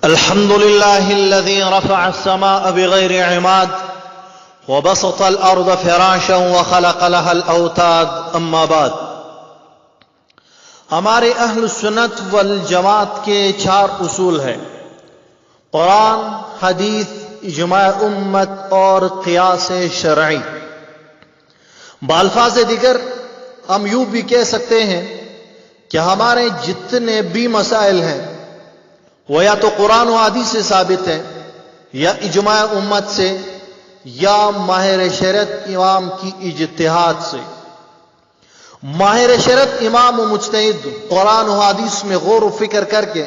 الحمد لله الذي رفع السماء بغير عماد وبسط الأرض فراشا وخلق لها الأوتاد اما بعد. ہمارے اہل سنت والجماعت کے 4 اصول ہیں: قرآن، حدیث، اجماع امت اور قیاس شرعی. بالفاظ دیگر ہم یوں بھی کہہ سکتے ہیں کہ ہمارے جتنے بھی مسائل ہیں وہ یا تو قرآن و حدیث سے ثابت ہیں، یا اجماع امت سے، یا ماہر شریعت امام کی اجتہاد سے. ماہر شریعت امام و مجتہد قرآن و حدیث میں غور و فکر کر کے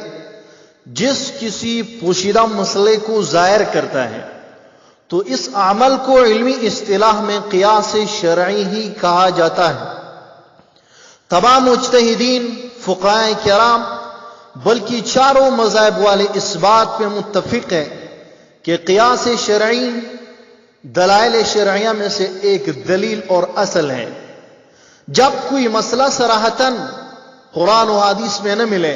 جس کسی پوشیدہ مسئلے کو ظاہر کرتا ہے تو اس عمل کو علمی اصطلاح میں قیاس شرعی ہی کہا جاتا ہے. تمام مجتہدین، فقہاء کرام بلکہ چاروں مذاہب والے اس بات پہ متفق ہیں کہ قیاس شرعی دلائل شرعیہ میں سے ایک دلیل اور اصل ہے. جب کوئی مسئلہ صراحتاً قرآن و حدیث میں نہ ملے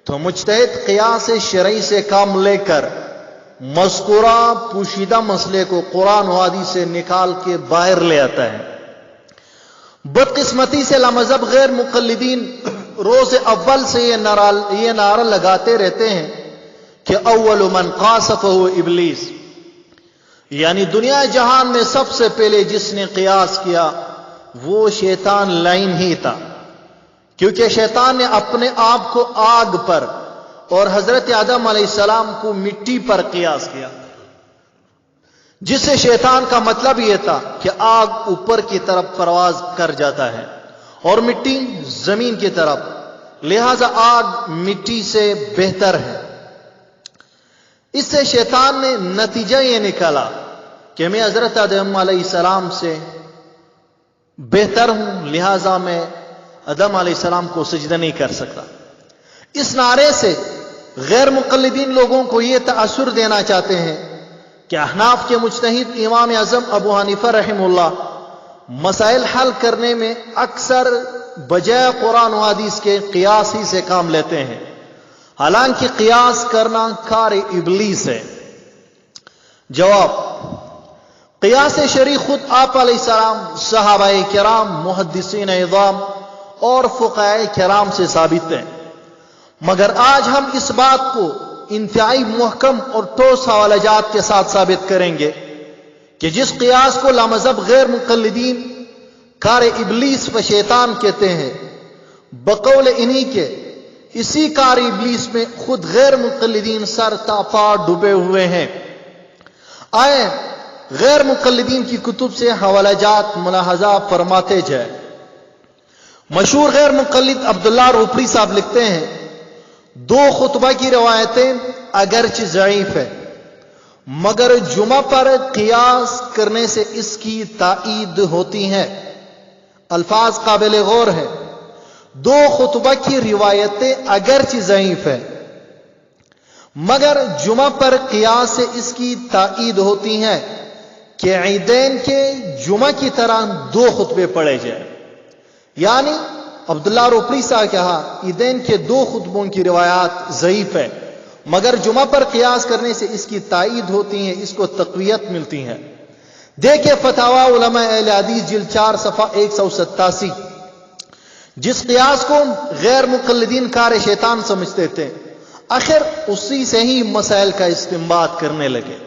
تو مجتہد قیاس شرعی سے کام لے کر مذکورہ پوشیدہ مسئلے کو قرآن و حدیث سے نکال کے باہر لے آتا ہے. بدقسمتی سے لامذہب غیر مقلدین روز اول سے یہ نعرہ لگاتے رہتے ہیں کہ اول من قاس فہو ابلیس، یعنی دنیا جہان میں سب سے پہلے جس نے قیاس کیا وہ شیطان لعین ہی تھا، کیونکہ شیطان نے اپنے آپ کو آگ پر اور حضرت آدم علیہ السلام کو مٹی پر قیاس کیا، جس سے شیطان کا مطلب یہ تھا کہ آگ اوپر کی طرف پرواز کر جاتا ہے اور مٹی زمین کی طرف، لہذا آگ مٹی سے بہتر ہے. اس سے شیطان نے نتیجہ یہ نکالا کہ میں حضرت آدم علیہ السلام سے بہتر ہوں، لہذا میں آدم علیہ السلام کو سجدہ نہیں کر سکتا. اس نعرے سے غیر مقلدین لوگوں کو یہ تاثر دینا چاہتے ہیں کہ احناف کے مجتہد امام اعظم ابو حنیفہ رحمہ اللہ مسائل حل کرنے میں اکثر بجائے قرآن و حدیث کے قیاس ہی سے کام لیتے ہیں، حالانکہ قیاس کرنا کار ابلیس ہے. جواب: قیاس شرعی خود آپ علیہ السلام، صحابہ کرام، محدثین عظام اور فقہاء کرام سے ثابت ہے، مگر آج ہم اس بات کو انتہائی محکم اور ٹھوس حوالہ جات کے ساتھ ثابت کریں گے کہ جس قیاس کو لامذہب غیر مقلدین کار ابلیس و شیطان کہتے ہیں، بقول انہی کے اسی کار ابلیس میں خود غیر مقلدین سر تا پا ڈوبے ہوئے ہیں. آئے غیر مقلدین کی کتب سے حوالہ جات ملاحظہ فرماتے جائے. مشہور غیر مقلد عبداللہ روپڑی صاحب لکھتے ہیں 2 خطبہ کی روایتیں اگرچہ ضعیف ہے مگر جمعہ پر قیاس کرنے سے اس کی تائید ہوتی ہے. الفاظ قابل غور ہے: 2 خطبہ کی روایتیں اگرچہ ضعیف ہے مگر جمعہ پر قیاس سے اس کی تائید ہوتی ہے کہ عیدین کے جمعہ کی طرح 2 خطبے پڑھے جائیں. یعنی عبداللہ روپڑی صاحب کہا عیدین کے 2 خطبوں کی روایات ضعیف ہے مگر جمعہ پر قیاس کرنے سے اس کی تائید ہوتی ہے، اس کو تقویت ملتی ہے. دیکھیں فتاوی علماء اہل حدیث جلد 4 صفحہ 187. جس قیاس کو غیر مقلدین کار شیطان سمجھتے تھے آخر اسی سے ہی مسائل کا استنباط کرنے لگے.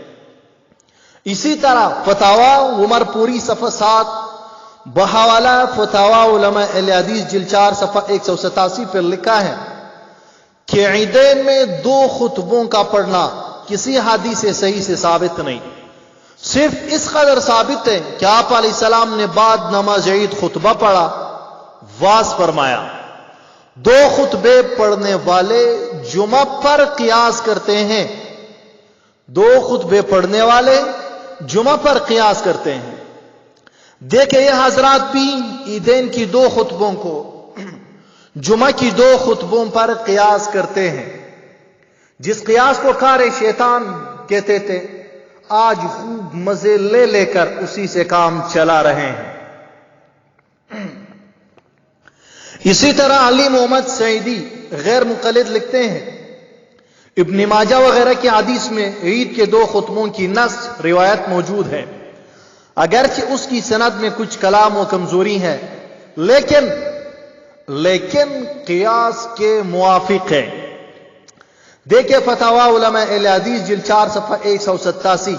اسی طرح فتاوی عمر پوری صفحہ 7 بحوالہ فتاوی علماء اہل حدیث جلد 4 صفحہ 187 پر لکھا ہے کہ عیدین میں 2 خطبوں کا پڑھنا کسی حدیث سے صحیح سے ثابت نہیں، صرف اس قدر ثابت ہے کہ آپ علیہ السلام نے بعد نماز عید خطبہ پڑھا، واعظ فرمایا. 2 خطبے پڑھنے والے جمعہ پر قیاس کرتے ہیں، 2 خطبے پڑھنے والے جمعہ پر قیاس کرتے ہیں. دیکھیں یہ حضرات بھی عیدین کی 2 خطبوں کو جمعہ کی 2 خطبوں پر قیاس کرتے ہیں. جس قیاس کو کار شیطان کہتے تھے آج خوب مزے لے لے کر اسی سے کام چلا رہے ہیں. اسی طرح علی محمد سعیدی غیر مقلد لکھتے ہیں ابن ماجہ وغیرہ کی حدیث میں عید کے 2 خطبوں کی نص روایت موجود ہے، اگرچہ اس کی سند میں کچھ کلام و کمزوری ہے، لیکن قیاس کے موافق ہے۔ دیکھیں فتاوی علماء اہل حدیث جلد 4 صفحہ 187،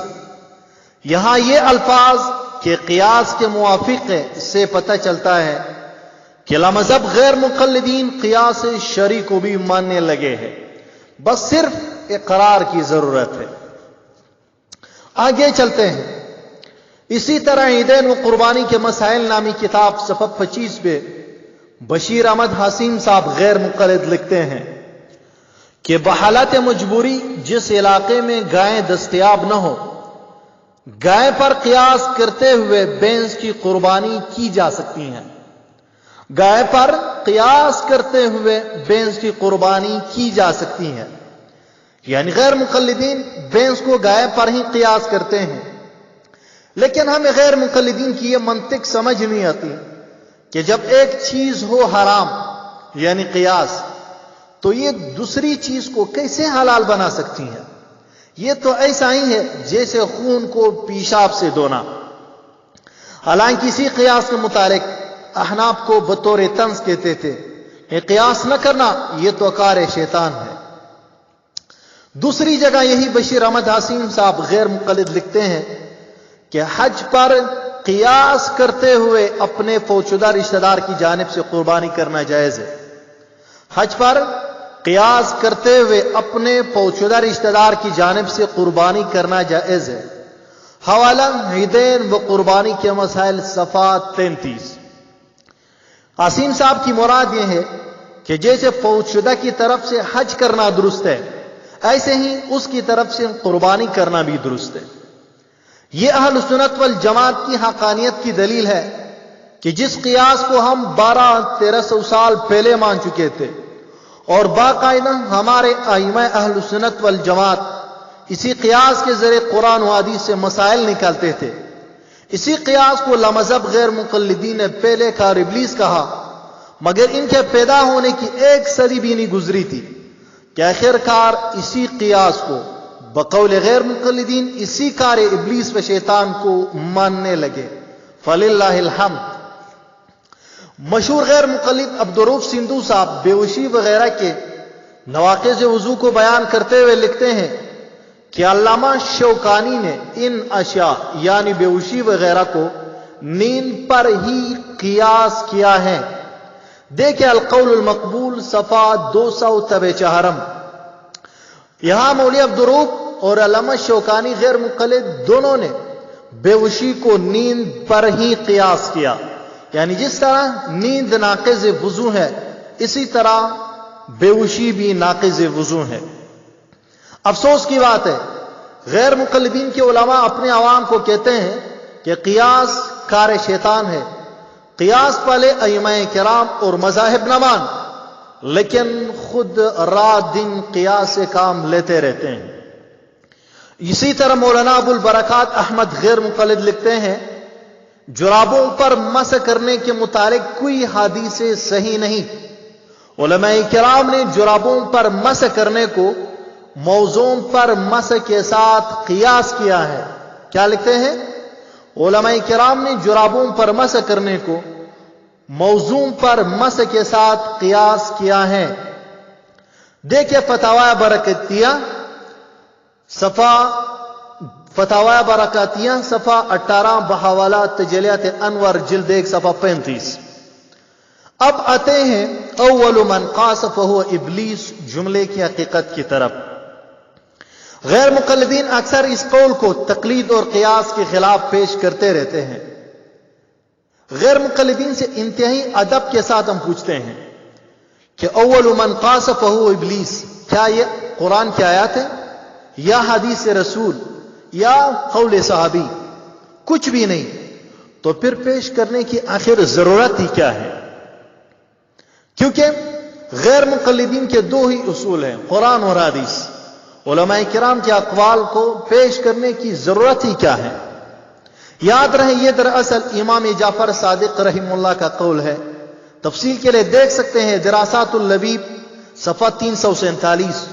یہاں یہ الفاظ کہ قیاس کے موافق ہے، اس سے پتہ چلتا ہے کہ لامذہب غیر مقلدین قیاس شرعی کو بھی ماننے لگے ہیں، بس صرف اقرار کی ضرورت ہے۔ آگے چلتے ہیں۔ اسی طرح عیدین و قربانی کے مسائل نامی کتاب صفحہ 25 پہ بشیر احمد حسین صاحب غیر مقلد لکھتے ہیں کہ بحالت مجبوری جس علاقے میں گائیں دستیاب نہ ہو، گائے پر قیاس کرتے ہوئے بھینس کی قربانی کی جا سکتی ہے۔ گائے پر قیاس کرتے ہوئے بھینس کی قربانی کی جا سکتی ہے، یعنی غیر مقلدین بھینس کو گائے پر ہی قیاس کرتے ہیں، لیکن ہمیں غیر مقلدین کی یہ منطق سمجھ نہیں آتی کہ جب ایک چیز ہو حرام یعنی قیاس، تو یہ دوسری چیز کو کیسے حلال بنا سکتی ہیں؟ یہ تو ایسا ہی ہے جیسے خون کو پیشاب سے دھونا۔ حالانکہ اسی قیاس کے متعلق احناف کو بطور طنز کہتے تھے کہ قیاس نہ کرنا یہ تو کار شیطان ہے۔ دوسری جگہ یہی بشیر احمد حسین صاحب غیر مقلد لکھتے ہیں کہ حج پر قیاس کرتے ہوئے اپنے فوتشدہ رشتہ دار کی جانب سے قربانی کرنا جائز ہے۔ حج پر قیاس کرتے ہوئے اپنے فوتشدہ رشتہ دار کی جانب سے قربانی کرنا جائز ہے۔ حوالہ عیدین و قربانی کے مسائل صفحہ 33۔ حسین صاحب کی مراد یہ ہے کہ جیسے فوتشدہ کی طرف سے حج کرنا درست ہے، ایسے ہی اس کی طرف سے قربانی کرنا بھی درست ہے۔ یہ اہل سنت والجماعت کی حقانیت کی دلیل ہے کہ جس قیاس کو ہم 1200-1300 سال پہلے مان چکے تھے اور باقاعدہ ہمارے ائمہ اہل سنت والجماعت اسی قیاس کے ذریعے قرآن و حدیث سے مسائل نکالتے تھے، اسی قیاس کو لامذہب غیر مقلدین نے پہلے کار ابلیس کہا، مگر ان کے پیدا ہونے کی 1 صدی بھی نہیں گزری تھی کہ آخر کار اسی قیاس کو بقول غیر مقلدین اسی کار ابلیس و شیطان کو ماننے لگے۔ فللہ الحمد۔ مشہور غیر مقلد عبدالرؤف سندھو صاحب بیہوشی وغیرہ کے نواقض وضو کو بیان کرتے ہوئے لکھتے ہیں کہ علامہ شوکانی نے ان اشیاء یعنی بیہوشی وغیرہ کو نیند پر ہی قیاس کیا ہے۔ دیکھیں القول المقبول صفحہ 204۔ یہاں مولوی عبدالرؤف اور علامہ شوکانی غیر مقلد دونوں نے بیہوشی کو نیند پر ہی قیاس کیا، یعنی جس طرح نیند ناقض وضو ہے اسی طرح بیہوشی بھی ناقض وضو ہے۔ افسوس کی بات ہے غیر مقلدین کے علماء اپنے عوام کو کہتے ہیں کہ قیاس کار شیطان ہے، قیاس والے ائمہ کرام اور مذاہب نہ مان، لیکن خود رات دن قیاس سے کام لیتے رہتے ہیں۔ اسی طرح مولانا ابو البرکات احمد غیر مقلد لکھتے ہیں جرابوں پر مسح کرنے کے متعلق کوئی حدیث صحیح نہیں۔ علماء کرام نے جرابوں پر مسح کرنے کو موزوں پر مسح کے ساتھ قیاس کیا ہے۔ کیا لکھتے ہیں؟ علماء کرام نے جرابوں پر مسح کرنے کو موزوں پر مسح کے ساتھ قیاس کیا ہے۔ دیکھیں فتاوی برکاتیہ صفحہ 18 بحوالہ تجلیات انور جلد 1 صفحہ 35۔ اب آتے ہیں اول من قاس فہو ابلیس جملے کی حقیقت کی طرف۔ غیر مقلدین اکثر اس قول کو تقلید اور قیاس کے خلاف پیش کرتے رہتے ہیں۔ غیر مقلدین سے انتہائی ادب کے ساتھ ہم پوچھتے ہیں کہ اول من قاس فہو ابلیس، کیا یہ قرآن کی آیات ہے یا حدیث رسول یا قول صحابی؟ کچھ بھی نہیں، تو پھر پیش کرنے کی آخر ضرورت ہی کیا ہے؟ کیونکہ غیر مقلدین کے 2 ہی اصول ہیں، قرآن اور حدیث۔ علماء کرام کے اقوال کو پیش کرنے کی ضرورت ہی کیا ہے؟ یاد رہے یہ دراصل امام جعفر صادق رحمہ اللہ کا قول ہے۔ تفصیل کے لیے دیکھ سکتے ہیں دراسات اللبیب صفحہ 347۔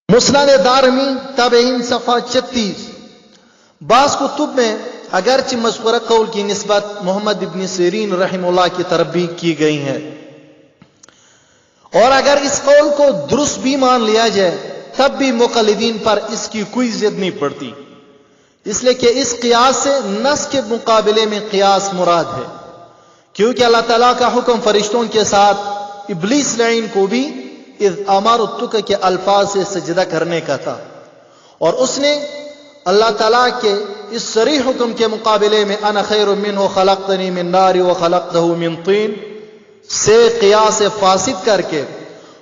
مسند دارمی تابعین صفحہ 36۔ بعض کتب میں اگرچہ مذکورہ قول کی نسبت محمد ابن سیرین رحمہ اللہ کی طرف بھی کی گئی ہے، اور اگر اس قول کو درست بھی مان لیا جائے تب بھی مقلدین پر اس کی کوئی ضد نہیں پڑتی، اس لیے کہ اس قیاس سے نص کے مقابلے میں قیاس مراد ہے، کیونکہ اللہ تعالیٰ کا حکم فرشتوں کے ساتھ ابلیس لعین کو بھی اذ امرتک کے الفاظ سے سجدہ کرنے کا تھا، اور اس نے اللہ تعالیٰ کے اس صریح حکم کے مقابلے میں انا خیر منہ خلقتنی من نار وخلقتہ من طین سے قیاس فاسد کر کے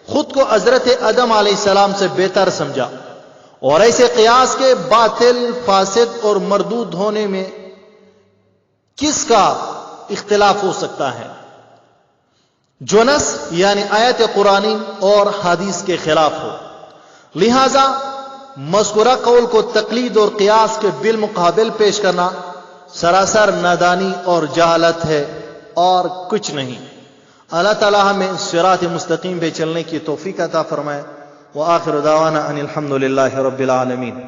خود کو حضرت آدم علیہ السلام سے بہتر سمجھا، اور ایسے قیاس کے باطل، فاسد اور مردود ہونے میں کس کا اختلاف ہو سکتا ہے جو نص یعنی آیت قرآنی اور حدیث کے خلاف ہو؟ لہذا مذکورہ قول کو تقلید اور قیاس کے بالمقابل پیش کرنا سراسر نادانی اور جہالت ہے اور کچھ نہیں۔ اللہ تعالیٰ ہمیں صراط مستقیم پہ چلنے کی توفیق عطا فرمائے۔ وآخر دعوانا ان الحمد للہ رب العالمین۔